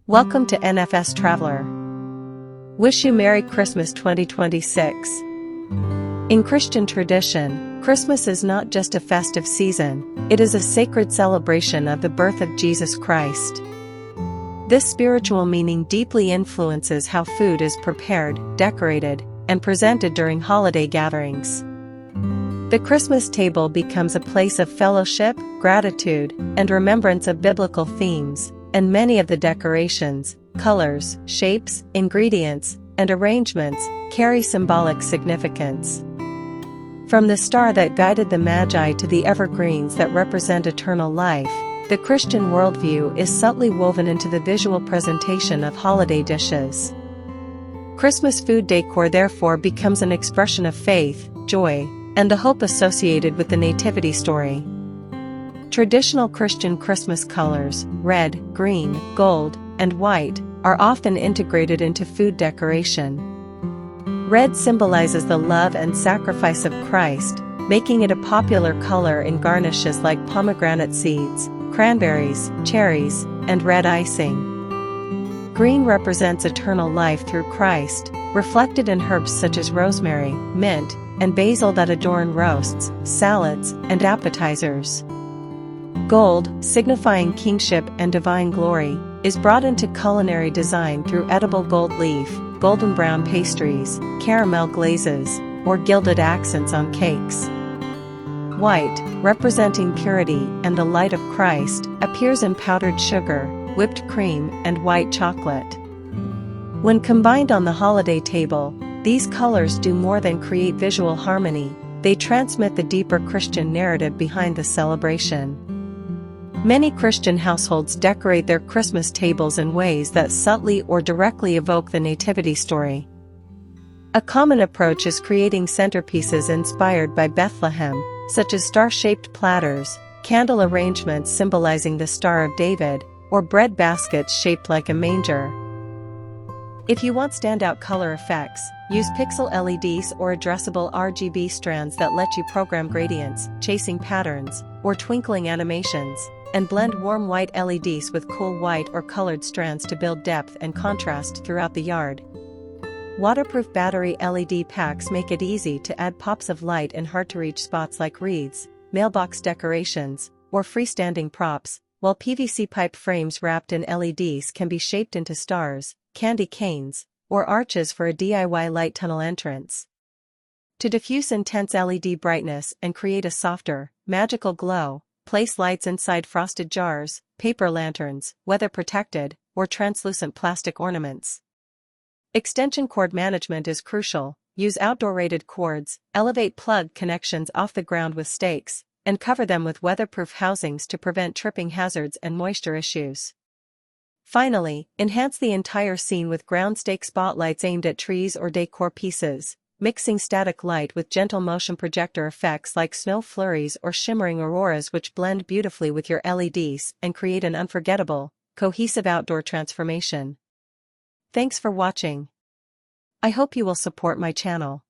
Welcome to NFS Traveler. Wish you Merry Christmas 2026. In Christian tradition, Christmas is not just a festive season, it is a sacred celebration of the birth of Jesus Christ. This spiritual meaning deeply influences how food is prepared, decorated, and presented during holiday gatherings. The Christmas table becomes a place of fellowship, gratitude, and remembrance of biblical themes, and many of the decorations, colors, shapes, ingredients, and arrangements carry symbolic significance. From the star that guided the Magi to the evergreens that represent eternal life, the Christian worldview is subtly woven into the visual presentation of holiday dishes. Christmas food decor therefore becomes an expression of faith, joy, and the hope associated with the nativity story. Traditional Christian Christmas colors, red, green, gold, and white, are often integrated into food decoration. Red symbolizes the love and sacrifice of Christ, making it a popular color in garnishes like pomegranate seeds, cranberries, cherries, and red icing. Green represents eternal life through Christ, reflected in herbs such as rosemary, mint, and basil that adorn roasts, salads, and appetizers. Gold, signifying kingship and divine glory, is brought into culinary design through edible gold leaf, golden brown pastries, caramel glazes, or gilded accents on cakes. White, representing purity and the light of Christ, appears in powdered sugar, whipped cream, and white chocolate. When combined on the holiday table, these colors do more than create visual harmony, they transmit the deeper Christian narrative behind the celebration. Many Christian households decorate their Christmas tables in ways that subtly or directly evoke the nativity story. A common approach is creating centerpieces inspired by Bethlehem, such as star-shaped platters, candle arrangements symbolizing the Star of David, or bread baskets shaped like a manger. If you want standout color effects, use pixel LEDs or addressable RGB strands that let you program gradients, chasing patterns, or twinkling animations, and blend warm white LEDs with cool white or colored strands to build depth and contrast throughout the yard. Waterproof battery LED packs make it easy to add pops of light in hard-to-reach spots like wreaths, mailbox decorations, or freestanding props, while PVC pipe frames wrapped in LEDs can be shaped into stars, candy canes, or arches for a DIY light tunnel entrance. To diffuse intense LED brightness and create a softer, magical glow, place lights inside frosted jars, paper lanterns, weather-protected, or translucent plastic ornaments. Extension cord management is crucial. Use outdoor-rated cords, elevate plug connections off the ground with stakes, and cover them with weatherproof housings to prevent tripping hazards and moisture issues. Finally, enhance the entire scene with ground stake spotlights aimed at trees or decor pieces, mixing static light with gentle motion projector effects like snow flurries or shimmering auroras which blend beautifully with your LEDs and create an unforgettable, cohesive outdoor transformation. Thanks for watching. I hope you will support my channel.